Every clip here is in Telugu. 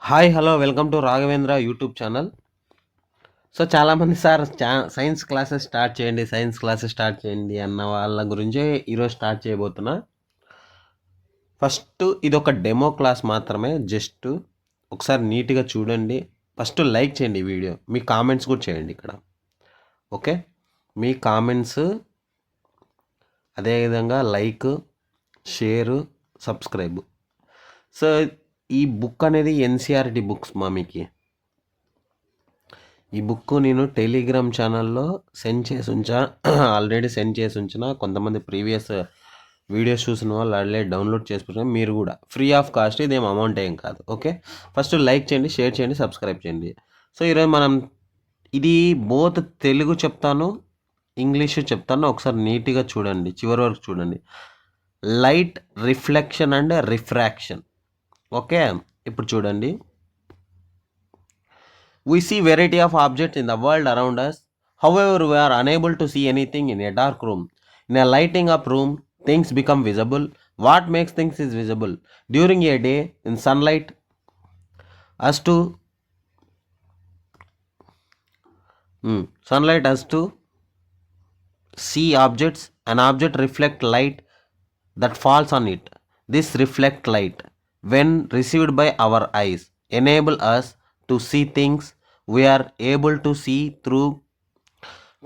Hi hello welcome to Raghavendra YouTube channel. So చాలామంది సార్ సైన్స్ క్లాసెస్ స్టార్ట్ చేయండి అన్న వాళ్ళ గురించే ఈరోజు స్టార్ట్ చేయబోతున్నా. ఫస్ట్ ఇది ఒక డెమో క్లాస్ మాత్రమే, జస్ట్ ఒకసారి నీట్గా చూడండి. ఫస్ట్ లైక్ చేయండి ఈ వీడియో, మీ కామెంట్స్ కూడా చేయండి ఇక్కడ. ఓకే, మీ కామెంట్స్, అదేవిధంగా లైక్, షేరు, సబ్స్క్రైబ్. సో ఈ బుక్ అనేది ఎన్సీఆర్టీ బుక్స్ మీకు. ఈ బుక్ నేను టెలిగ్రామ్ ఛానల్లో ఆల్రెడీ సెండ్ చేసి ఉంచిన. కొంతమంది ప్రీవియస్ వీడియోస్ చూసిన వాళ్ళు ఆల్రెడీ డౌన్లోడ్ చేసుకుంటున్నారు. మీరు కూడా ఫ్రీ ఆఫ్ కాస్ట్, ఇదేం అమౌంట్ ఏం కాదు. ఓకే, ఫస్ట్ లైక్ చేయండి, షేర్ చేయండి, సబ్స్క్రైబ్ చేయండి. సో ఈరోజు మనం ఇది బోత్ తెలుగు చెప్తాను, ఇంగ్లీషు చెప్తాను. ఒకసారి నీట్గా చూడండి, చివరి వరకు చూడండి. Light reflection and refraction. Okay, ఇప్పుడు చూడండి. We see variety of objects in the world around us. However, we are unable to see anything in a dark room. In a lighting up room, things become visible. What makes things is visible? During a day, in sunlight, us to see objects. An object reflect light that falls on it. This reflect light, when received by our eyes, enable us to see things we are able to see through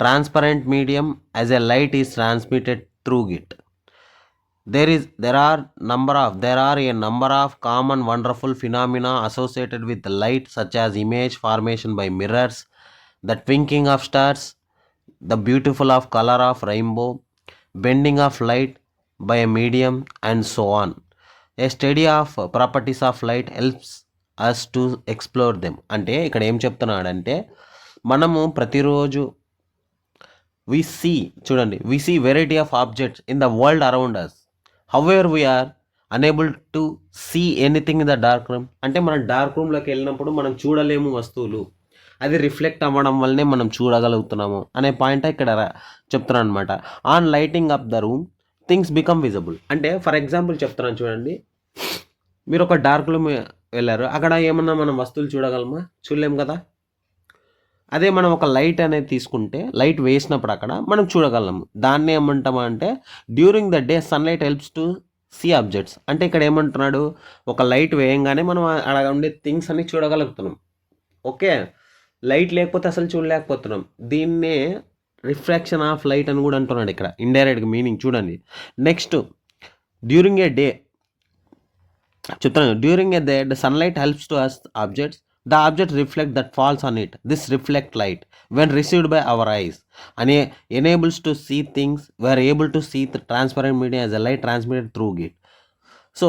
transparent medium as a light is transmitted through it. There are a number of common wonderful phenomena associated with light, such as image formation by mirrors, the twinkling of stars, the beautiful of color of rainbow, bending of light by a medium, and so on. A study of properties of light helps us to explore them. అంటే ఇక్కడ ఏం చెప్తున్నాడంటే, మనము ప్రతిరోజు we see variety of objects in the world around us. However, we are unable to see anything in the dark room. అంటే మనం డార్క్ రూమ్లోకి వెళ్ళినప్పుడు మనం చూడలేము వస్తువులు, అది రిఫ్లెక్ట్ అవ్వడం వల్లనే మనం చూడగలుగుతున్నాము అనే పాయింట్ ఇక్కడ చెప్తున్నాను అనమాట. On lighting up the room, things become visible. అంటే ఫర్ ఎగ్జాంపుల్ చెప్తున్నాను చూడండి. మీరు ఒక డార్క్ రూమ్ వెళ్ళారు, అక్కడ ఏమన్నా మనం వస్తువులు చూడగలమా? చూడలేము కదా. అదే మనం ఒక లైట్ అనేది తీసుకుంటే, లైట్ వేసినప్పుడు అక్కడ మనం చూడగలము. దాన్ని ఏమంటామా అంటే, during the day sunlight helps to see objects. అంటే ఇక్కడ ఏమంటున్నాడు, ఒక లైట్ వేయంగానే మనం అక్కడ ఉండే థింగ్స్ అన్ని చూడగలుగుతున్నాం. ఓకే, లైట్ లేకపోతే అసలు చూడలేకపోతున్నాం. దీన్నే రిఫ్రాక్షన్ ఆఫ్ లైట్ అని కూడా అంటున్నాడు ఇక్కడ, ఇండైరెక్ట్గా మీనింగ్ చూడండి. నెక్స్ట్, డ్యూరింగ్ ఏ డే చెప్తున్నాను. During a day the sunlight helps to us objects. The object reflect that falls on it. This reflect light, when received by our eyes, and enables to see things. We are able to see the transparent medium as a light transmitted through it. So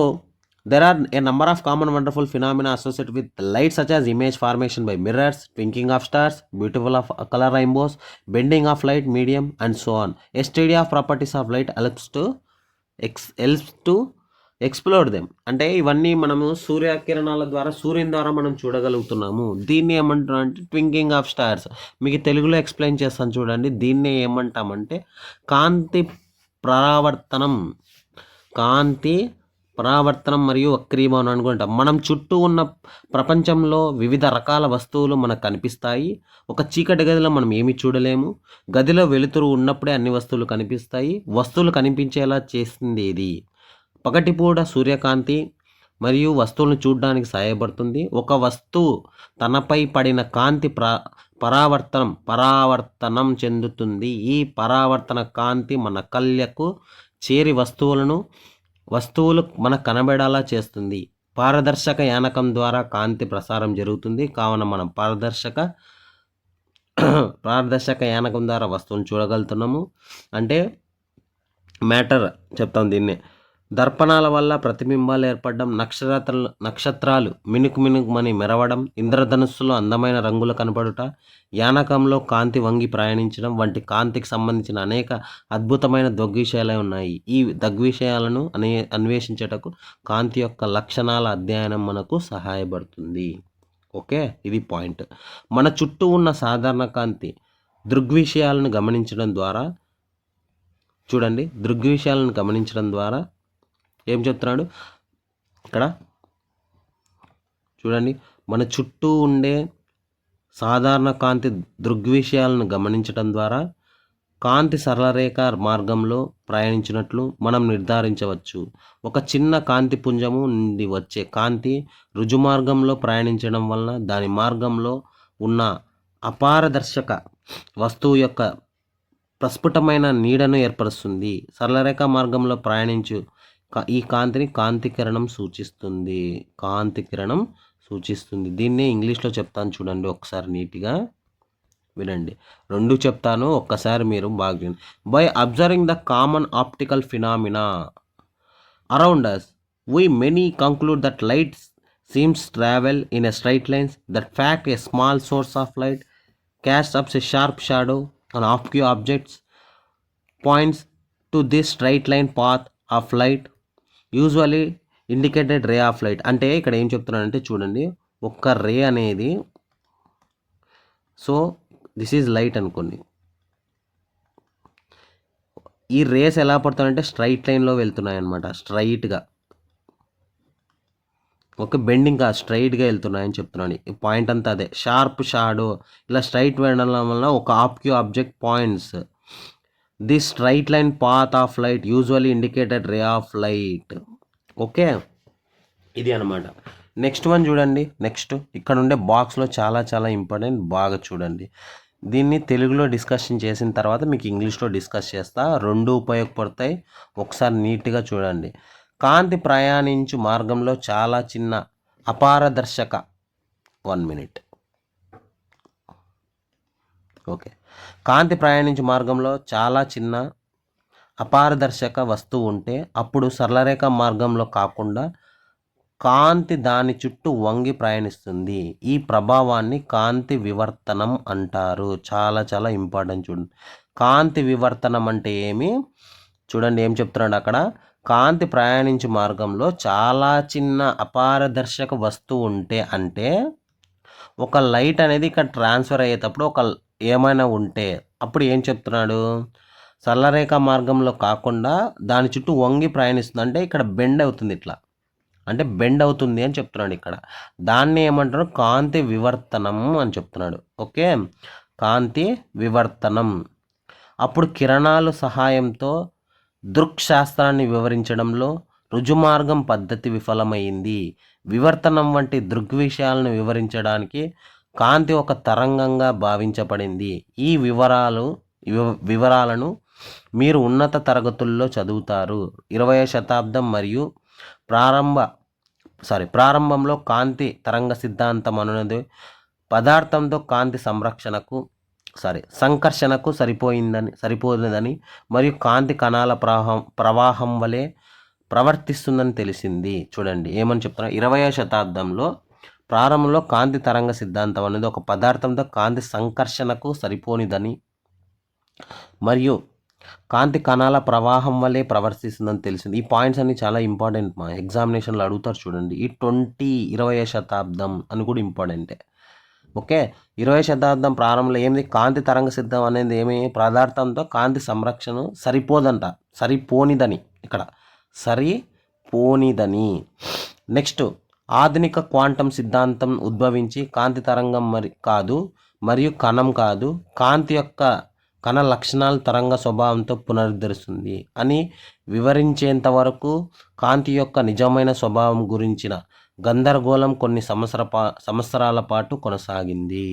there are a number of common wonderful phenomena associated with light, such as image formation by mirrors, twinkling of stars, beautiful of color rainbows, bending of light medium, and so on. A study of properties of light helps to explore them. అంటే ఇవన్నీ మనము సూర్యకిరణాల ద్వారా, సూర్యుని ద్వారా మనం చూడగలుగుతున్నాము. దీన్ని ఏమంటున్నాం అంటే ట్వింకింగ్ ఆఫ్ స్టార్స్. మీకు తెలుగులో ఎక్స్ప్లెయిన్ చేస్తాను చూడండి. దీన్ని ఏమంటామంటే కాంతి పరావర్తనం మరియు వక్రీభవనం అనుకుంటాం. మనం చుట్టూ ఉన్న ప్రపంచంలో వివిధ రకాల వస్తువులు మనకు కనిపిస్తాయి. ఒక చీకటి గదిలో మనం ఏమి చూడలేము. గదిలో వెలుతురు ఉన్నప్పుడే అన్ని వస్తువులు కనిపిస్తాయి. వస్తువులు కనిపించేలా చేసింది ఇది. పగటిపూట సూర్యకాంతి మరియు వస్తువులను చూడడానికి సహాయపడుతుంది. ఒక వస్తువు తనపై పడిన కాంతి పరావర్తనం చెందుతుంది. ఈ పరావర్తన కాంతి మన కళ్ళకు చేరి వస్తువులు మనకు కనబడేలా చేస్తుంది. పారదర్శక యానకం ద్వారా కాంతి ప్రసారం జరుగుతుంది. కావున మనం పారదర్శక యానకం ద్వారా వస్తువులను చూడగలుగుతున్నాము. అంటే మ్యాటర్ చెప్తాం దీన్నే. దర్పణాల వల్ల ప్రతిబింబాలు ఏర్పడడం, నక్షత్రాలు మినుకుమని మెరవడం, ఇంద్రధనుస్సులో అందమైన రంగులు కనపడుట, యానకంలో కాంతి వంగి ప్రయాణించడం వంటి కాంతికి సంబంధించిన అనేక అద్భుతమైన దృగ్విషయాలు ఉన్నాయి. ఈ దృగ్విషయాలను అన్వేషించటకు కాంతి యొక్క లక్షణాల అధ్యయనం మనకు సహాయపడుతుంది. ఓకే, ఇది పాయింట్. మన చుట్టూ ఉన్న సాధారణ కాంతి దృగ్విషయాలను గమనించడం ద్వారా ఏం చెప్తున్నాడు ఇక్కడ, చూడండి, మన చుట్టూ ఉండే సాధారణ కాంతి దృగ్విషయాలను గమనించడం ద్వారా కాంతి సరళరేఖ మార్గంలో ప్రయాణించినట్లు మనం నిర్ధారించవచ్చు. ఒక చిన్న కాంతి పుంజము నుండి వచ్చే కాంతి రుజుమార్గంలో ప్రయాణించడం వలన దాని మార్గంలో ఉన్న అపారదర్శక వస్తువు యొక్క ప్రస్ఫుటమైన నీడను ఏర్పరుస్తుంది. సరళరేఖ మార్గంలో ప్రయాణించు ఈ కాంతిని కాంతికిరణం సూచిస్తుంది. కాంతికిరణం సూచిస్తుంది. దీన్నే ఇంగ్లీష్లో చెప్తాను చూడండి, ఒకసారి నీట్గా వినండి. రెండు చెప్తాను, ఒక్కసారి మీరు బాగా. By observing the common optical phenomena around us, we many conclude that light seems travel in a straight lines. That fact, a small source of light casts up a sharp shadow on obscure objects points to this straight line path of light, usually indicated ray of light. అంటే ఇక్కడ ఏం చెప్తున్నానంటే చూడండి, ఒక్క రే అనేది, సో దిస్ ఈజ్ లైట్ అనుకోండి. ఈ రేస్ ఎలా పడుతున్నాయంటే స్ట్రైట్ లైన్లో వెళ్తున్నాయి అనమాట, స్ట్రైట్గా. ఓకే, బెండింగ్ కాదు, స్ట్రైట్గా వెళ్తున్నాయని చెప్తున్నాను. ఈ పాయింట్ అంతా అదే, షార్ప్ షాడో ఇలా స్ట్రైట్ వెళ్ళడం వల్ల ఒక ఆబ్క్యూ object points this straight line path of light, usually indicated ray of light. Okay, ఇది అనమాట. నెక్స్ట్ వన్ చూడండి. నెక్స్ట్ ఇక్కడ ఉండే బాక్స్లో చాలా చాలా ఇంపార్టెంట్, బాగా చూడండి. దీన్ని తెలుగులో డిస్కషన్ చేసిన తర్వాత మీకు ఇంగ్లీష్లో డిస్కస్ చేస్తా, రెండు ఉపయోగపడతాయి. ఒకసారి నీట్గా చూడండి. కాంతి ప్రయాణించు మార్గంలో చాలా చిన్న అపారదర్శక 1 minute. ఓకే, కాంతి ప్రయాణించు మార్గంలో చాలా చిన్న అపారదర్శక వస్తువు ఉంటే అప్పుడు సరళరేఖ మార్గంలో కాకుండా కాంతి దాని చుట్టూ వంగి ప్రయాణిస్తుంది. ఈ ప్రభావాన్ని కాంతి వివర్తనం అంటారు. చాలా చాలా ఇంపార్టెంట్ చూడండి. కాంతి వివర్తనం అంటే ఏమి చూడండి, ఏం చెప్తున్నాడు అక్కడ. కాంతి ప్రయాణించే మార్గంలో చాలా చిన్న అపారదర్శక వస్తువు ఉంటే, అంటే ఒక లైట్ అనేది ఇక్కడ ట్రాన్స్ఫర్ అయ్యేటప్పుడు ఒక ఏమైనా ఉంటే అప్పుడు ఏం చెప్తున్నాడు, సరళరేఖ మార్గంలో కాకుండా దాని చుట్టూ వంగి ప్రయాణిస్తుంది. అంటే ఇక్కడ బెండ్ అవుతుంది, ఇట్లా అంటే బెండ్ అవుతుంది అని చెప్తున్నాడు ఇక్కడ. దాన్ని ఏమంటారు, కాంతి వివర్తనం అని చెప్తున్నాడు. ఓకే, కాంతి వివర్తనం. అప్పుడు కిరణాలు సహాయంతో దృక్శాస్త్రాన్ని వివరించడంలో రుజుమార్గం పద్ధతి విఫలమైంది. వివర్తనం వంటి దృగ్విషయాలను వివరించడానికి కాంతి ఒక తరంగంగా భావించబడింది. ఈ వివరాలను మీరు ఉన్నత తరగతుల్లో చదువుతారు. 20వ శతాబ్దం మరియు ప్రారంభంలో కాంతి తరంగ సిద్ధాంతం అనున్నది పదార్థంతో కాంతి సంకర్షణకు సరిపోయిందని మరియు కాంతి కణాల ప్రవాహం వలె ప్రవర్తిస్తుందని తెలిసింది. చూడండి ఏమని చెప్తున్నా, 20వ శతాబ్దంలో ప్రారంభంలో కాంతి తరంగ సిద్ధాంతం అనేది ఒక పదార్థంతో కాంతి సంకర్షణకు సరిపోనిదని మరియు కాంతి కణాల ప్రవాహం వల్లే ప్రవర్తిస్తుందని తెలిసింది. ఈ పాయింట్స్ అన్ని చాలా ఇంపార్టెంట్, మా ఎగ్జామినేషన్లో అడుగుతారు చూడండి. ఈ 20వ శతాబ్దం అని కూడా ఇంపార్టెంటే. ఓకే, 20వ శతాబ్దం ప్రారంభంలో ఏమిది, కాంతి తరంగ సిద్ధం అనేది ఏమి, పదార్థంతో కాంతి సంరక్షణ సరిపోనిదని, ఇక్కడ సరిపోనిదని. నెక్స్ట్, ఆధునిక క్వాంటం సిద్ధాంతం ఉద్భవించి కాంతి తరంగం మరియు కణం కాదు, కాంతి యొక్క కణ లక్షణాలు తరంగ స్వభావంతో పునరుద్ధరిస్తుంది అని వివరించేంత వరకు కాంతి యొక్క నిజమైన స్వభావం గురించిన గందరగోళం కొన్ని సంవత్సరాల పాటు కొనసాగింది.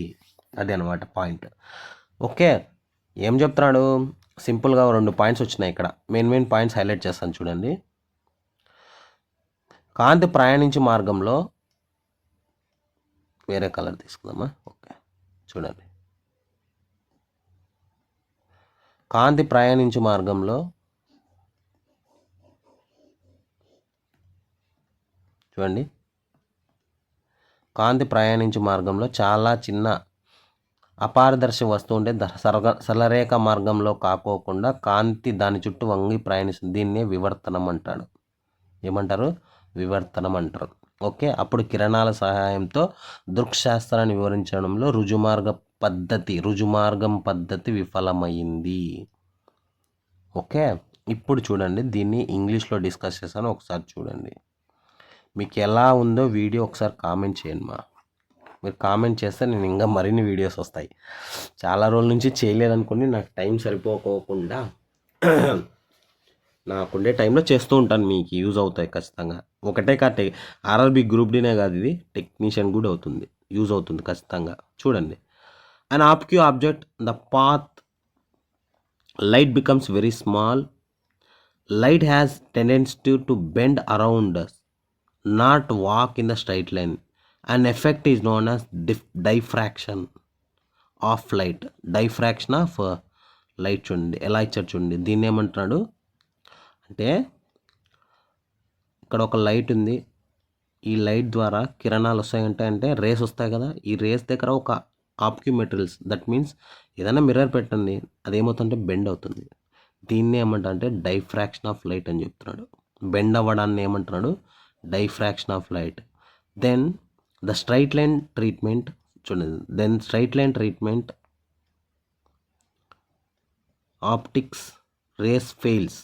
అది అనమాట పాయింట్. ఓకే, ఏం చెప్తున్నాడు, సింపుల్గా 2 పాయింట్స్ వచ్చినాయి ఇక్కడ. మెయిన్ పాయింట్స్ హైలైట్ చేస్తాను చూడండి. కాంతి ప్రయాణించే మార్గంలో, వేరే కలర్ తీసుకుందామా. ఓకే, చూడండి. కాంతి ప్రయాణించే మార్గంలో చూడండి, కాంతి ప్రయాణించే మార్గంలో చాలా చిన్న అపారదర్శక వస్తువు ఉంటే సరళరేఖ మార్గంలో కాకోకుండా కాంతి దాని చుట్టూ వంగి ప్రయాణిస్తుంది. దీన్నే వివర్తనం అంటాడు. ఏమంటారు, వివర్తనం అంటారు. ఓకే, అప్పుడు కిరణాల సహాయంతో దృక్శాస్త్రాన్ని వివరించడంలో రుజుమార్గం పద్ధతి విఫలమైంది. ఓకే, ఇప్పుడు చూడండి, దీన్ని ఇంగ్లీష్లో డిస్కస్ చేశాను, ఒకసారి చూడండి. మీకు ఎలా ఉందో వీడియో ఒకసారి కామెంట్ చేయండి మీరు కామెంట్ చేస్తే నేను ఇంకా మరిన్ని వీడియోస్ వస్తాయి. చాలా రోజుల నుంచి చేయలేదనుకోండి, నాకు టైం సరిపోకోకుండా నాకుండే టైంలో చేస్తూ ఉంటాను. మీకు యూజ్ అవుతాయి ఖచ్చితంగా. ఒకటే కాదు, ఆర్ఆర్బి గ్రూప్ డీనే కాదు, ఇది టెక్నీషియన్ కూడా అవుతుంది, యూజ్ అవుతుంది ఖచ్చితంగా. చూడండి, an obscure object, the path light becomes very small. Light has tendency to bend around us, not walk in the straight line. An effect is known as diffraction of light. Diffraction of light చూడండి ఎలా ఇచ్చారు చూడండి. దీన్ని ఏమంటున్నాడు అంటే, ఇక్కడ ఒక లైట్ ఉంది, ఈ లైట్ ద్వారా కిరణాలు వస్తాయంటే అంటే రేస్ వస్తాయి కదా, ఈ రేస్ దగ్గర ఒక ఆప్క్యూ మెటీరియల్స్, దట్ మీన్స్ ఏదైనా మిర్రర్ పెట్టండి, అదేమవుతుందంటే బెండ్ అవుతుంది. దీన్ని ఏమంటా అంటే డైఫ్రాక్షన్ ఆఫ్ లైట్ అని చెప్తున్నాడు. బెండ్ అవ్వడాన్ని ఏమంటున్నాడు, diffraction of light. Then the straight line treatment చూడండి, straight line treatment optics rays fails.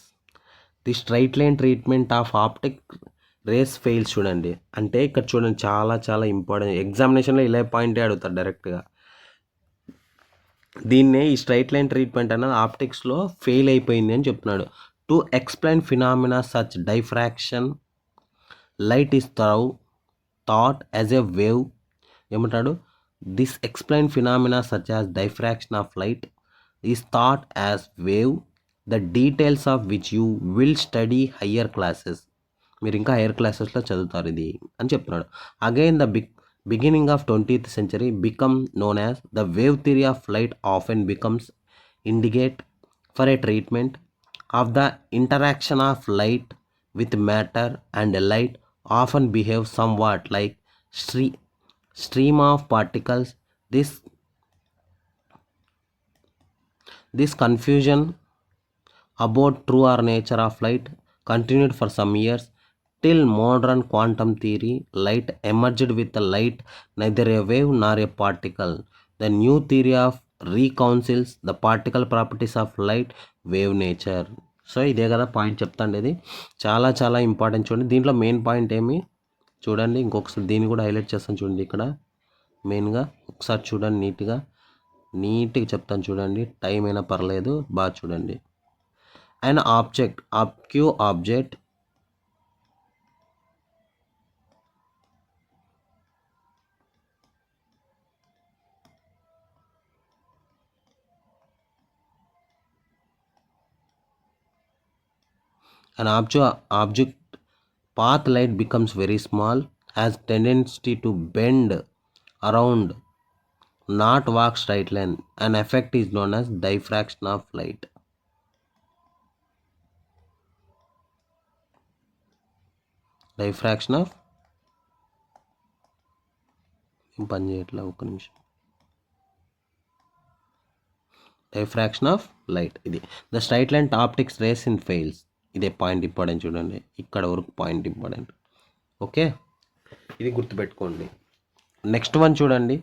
The straight line treatment of optic rays fails. చూడండి, అంటే ఇక్కడ చూడండి చాలా చాలా ఇంపార్టెంట్, ఎగ్జామినేషన్లో ఇలా పాయింటే అడుగుతారు డైరెక్ట్గా. దీన్నే ఈ స్ట్రైట్ లైన్ ట్రీట్మెంట్ అనేది ఆప్టిక్స్లో ఫెయిల్ అయిపోయింది అని చెప్తున్నాడు. To explain phenomena such diffraction light is thought as a wave. ఏమంటాడు, this explain phenomena such as diffraction of light is thought as wave, the details of which you will study higher classes. మీరు ఇంకా హైయర్ క్లాసెస్లో చదువుతారు ఇది అని చెప్తున్నాడు. Again the beginning of 20th century become known as the wave theory of light often becomes indicate for a treatment of the interaction of light with matter, and light often behaves somewhat like stream of particles. This confusion about true or nature of light continued for some years till modern quantum theory. Light emerged with the light neither a wave nor a particle. The new theory of reconciles the particle properties of light wave nature. So ఇదే కదా పాయింట్ చెప్తాండి, ఇది చాలా చాలా ఇంపార్టెంట్. చూడండి, దీంట్లో మెయిన్ పాయింట్ ఏమి చూడండి, ఇంకొకసారి దీన్ని కూడా హైలైట్ చేస్తాను చూడండి. ఇక్కడ మెయిన్గా ఒకసారి చూడండి, నీట్గా చెప్తాను చూడండి, టైం అయినా పర్లేదు, బాగా చూడండి. an object path light becomes very small, has tendency to bend around, not walk straight line. An effect is known as diffraction of light. Diffraction of పని చేయట్లా, ఒక్క నిమిషం. డైఫ్రాక్షన్ ఆఫ్ లైట్, ఇది the straight line optics rays in fails. ఇదే పాయింట్ ఇంపార్టెంట్ చూడండి, ఇక్కడ వరకు పాయింట్ ఇంపార్టెంట్. ఓకే, ఇది గుర్తుపెట్టుకోండి. నెక్స్ట్ వన్ చూడండి.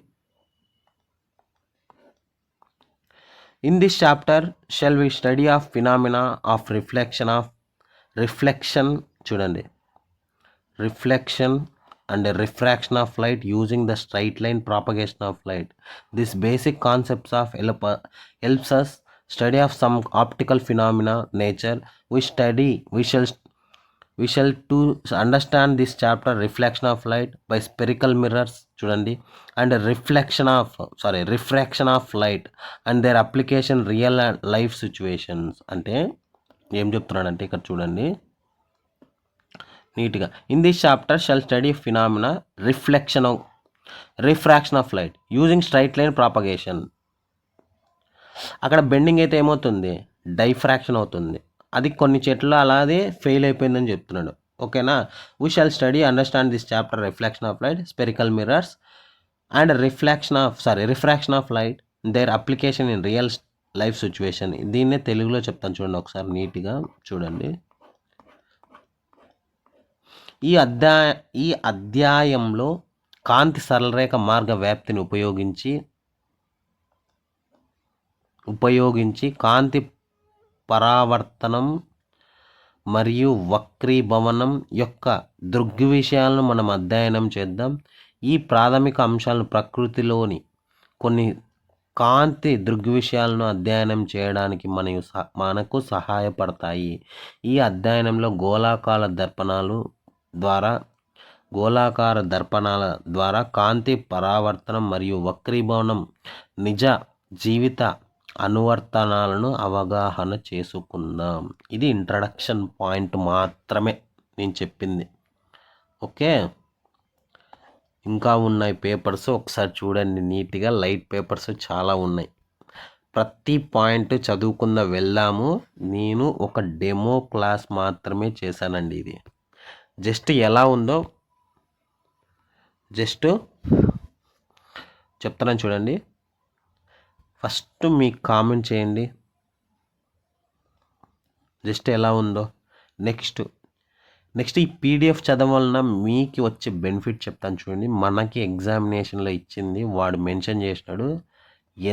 In this chapter shall we study of phenomena of reflection చూడండి, reflection and refraction of light using the straight line propagation of light. This basic concepts of helps us study of some optical phenomena nature. We shall to understand this chapter reflection of light by spherical mirrors చూడండి, and refraction of light and their application real life situations. అంటే ఏం చెప్తున్నాడంటే ఇక్కడ చూడండి నీట్గా. In this chapter shall study phenomena refraction of light using straight line propagation. అక్కడ బెండింగ్ అయితే ఏమవుతుంది, డైఫ్రాక్షన్ అవుతుంది. అది కొన్ని చెట్లు అలాగే ఫెయిల్ అయిపోయిందని చెప్తున్నాడు. ఓకేనా. We shall study understand this chapter reflection of light, spherical mirrors and refraction of light, their application in real life situation. దీన్నే తెలుగులో చెప్తాను చూడండి, ఒకసారి నీట్గా చూడండి. ఈ అధ్యాయంలో కాంతి సరళరేఖ మార్గ వ్యాప్తిని ఉపయోగించి కాంతి పరావర్తనం మరియు వక్రీభవనం యొక్క దృగ్విషయాలను మనం అధ్యయనం చేద్దాం. ఈ ప్రాథమిక అంశాలను ప్రకృతిలోని కొన్ని కాంతి దృగ్విషయాలను అధ్యయనం చేయడానికి మనకు సహాయపడతాయి. ఈ అధ్యయనంలో గోళాకార దర్పణాల ద్వారా కాంతి పరావర్తనం మరియు వక్రీభవనం నిజ జీవిత అనువర్తనాలను అవగాహన చేసుకుందాం. ఇది ఇంట్రడక్షన్ పాయింట్ మాత్రమే నేను చెప్పింది. ఓకే, ఇంకా ఉన్నాయి పేపర్స్, ఒకసారి చూడండి నీట్గా. లైట్ పేపర్స్ చాలా ఉన్నాయి. ప్రతి పాయింట్ చదువుకుందా వెళ్దాము. నేను ఒక డెమో క్లాస్ మాత్రమే చేశానండి. ఇది జస్ట్ ఎలా ఉందో జస్ట్ చెప్తాను చూడండి. ఫస్ట్ మీకు కామెంట్ చేయండి జస్ట్ ఎలా ఉందో. నెక్స్ట్ ఈ పీడిఎఫ్ చదవడం వలన మీకు వచ్చే బెనిఫిట్ చెప్తాను చూడండి. మనకి ఎగ్జామినేషన్లో ఇచ్చింది, వాడు మెన్షన్ చేసినాడు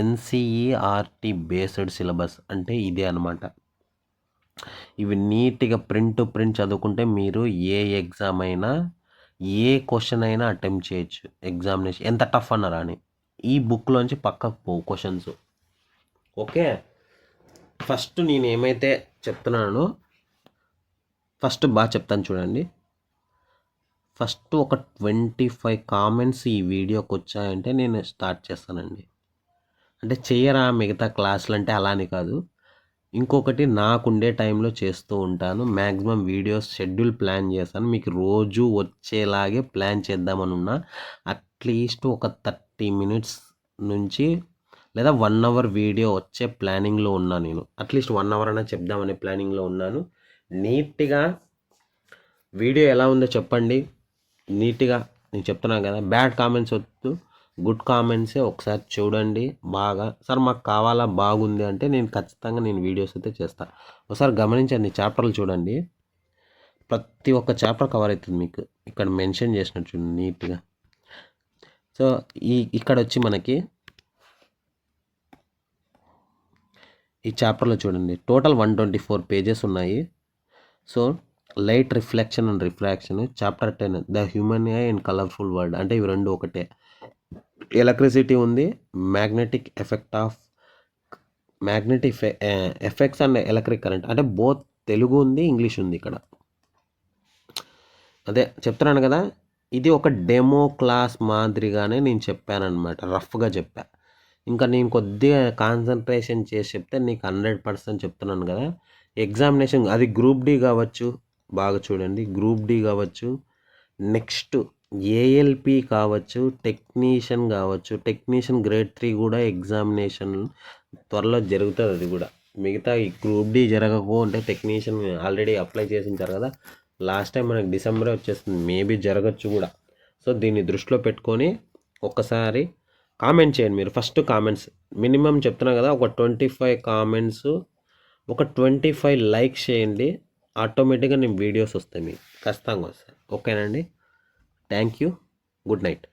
ఎన్సీఈఆర్టీ బేస్డ్ సిలబస్ అంటే ఇదే అనమాట. ఇవి నీట్గా ప్రింట్ చదువుకుంటే మీరు ఏ ఎగ్జామ్ అయినా ఏ క్వశ్చన్ అయినా అటెంప్ట్ చేయొచ్చు. ఎగ్జామినేషన్ ఎంత టఫ్ అన్నారా అని ఈ బుక్లోంచి పక్కకు పోవు క్వశ్చన్స్. ఓకే, ఫస్ట్ నేను ఏమైతే చెప్తున్నానో ఫస్ట్ బాగా చెప్తాను చూడండి. ఫస్ట్ ఒక 25 కామెంట్స్ ఈ వీడియోకి వచ్చాయంటే నేను స్టార్ట్ చేస్తానండి. అంటే చేయరా మిగతా క్లాసులు అంటే అలానే కాదు. ఇంకొకటి నాకుండే టైంలో చేస్తూ ఉంటాను. మ్యాక్సిమం వీడియోస్ షెడ్యూల్ ప్లాన్ చేస్తాను. మీకు రోజు వచ్చేలాగే ప్లాన్ చేద్దామని ఉన్నా. అట్లీస్ట్ ఒక 30 minutes నుంచి లేదా 1 hour వీడియో వచ్చే ప్లానింగ్లో ఉన్నాను నేను. అట్లీస్ట్ 1 hour అయినా చెప్దామనే ప్లానింగ్లో ఉన్నాను. నీట్గా వీడియో ఎలా ఉందో చెప్పండి. నీట్గా నేను చెప్తున్నాను కదా, బ్యాడ్ కామెంట్స్ వద్దు, గుడ్ కామెంట్సే ఒకసారి చూడండి బాగా. సార్ మాకు కావాలా, బాగుంది అంటే నేను ఖచ్చితంగా వీడియోస్ అయితే చేస్తాను. ఒకసారి గమనించండి, చాప్టర్లు చూడండి. ప్రతి ఒక్క చాప్టర్ కవర్ అవుతుంది మీకు. ఇక్కడ మెన్షన్ చేసినట్టు చూడండి నీట్గా. సో ఇక్కడ వచ్చి మనకి ఈ చాప్టర్లో చూడండి టోటల్ 124 pages ఉన్నాయి. So light reflection and refraction, chapter 10 the human I and colourful world. అంటే ఇవి రెండు ఒకటే. ఎలక్ట్రిసిటీ ఉంది, magnetic effects and electric current. అంటే బోత్ తెలుగు ఉంది, ఇంగ్లీష్ ఉంది ఇక్కడ. అదే చెప్తున్నాను కదా, ఇది ఒక డెమో క్లాస్ మాదిరిగానే నేను చెప్పానమాట, రఫ్గా చెప్పా. ఇంకా నేను కొద్దిగా కాన్సన్ట్రేషన్ చేసి చెప్తే నీకు 100% చెప్తున్నాను కదా. ఎగ్జామినేషన్ అది గ్రూప్ డి కావచ్చు, బాగా చూడండి, గ్రూప్ డి కావచ్చు, నెక్స్ట్ ఏఎల్పి కావచ్చు, టెక్నీషియన్ కావచ్చు. టెక్నీషియన్ గ్రేడ్ 3 కూడా ఎగ్జామినేషన్ త్వరలో జరుగుతుంది. అది కూడా మిగతా ఈ గ్రూప్ డి జరగకు అంటే టెక్నీషియన్ ఆల్రెడీ అప్లై చేసి ఉంటారు కదా. లాస్ట్ టైం మనకి డిసెంబరే వచ్చేస్తుంది, మేబీ జరగచ్చు కూడా. సో దీన్ని దృష్టిలో పెట్టుకొని ఒక్కసారి కామెంట్ చేయండి మీరు. ఫస్ట్ కామెంట్స్ మినిమం చెప్తున్నా కదా, ఒక 25 కామెంట్స్, ఒక 25 లైక్స్ చేయండి. ఆటోమేటిక్గా వీడియోస్ వస్తాయి మీకు, ఖచ్చితంగా వస్తాయి. ఓకేనండి, థ్యాంక్ యూ, గుడ్ నైట్.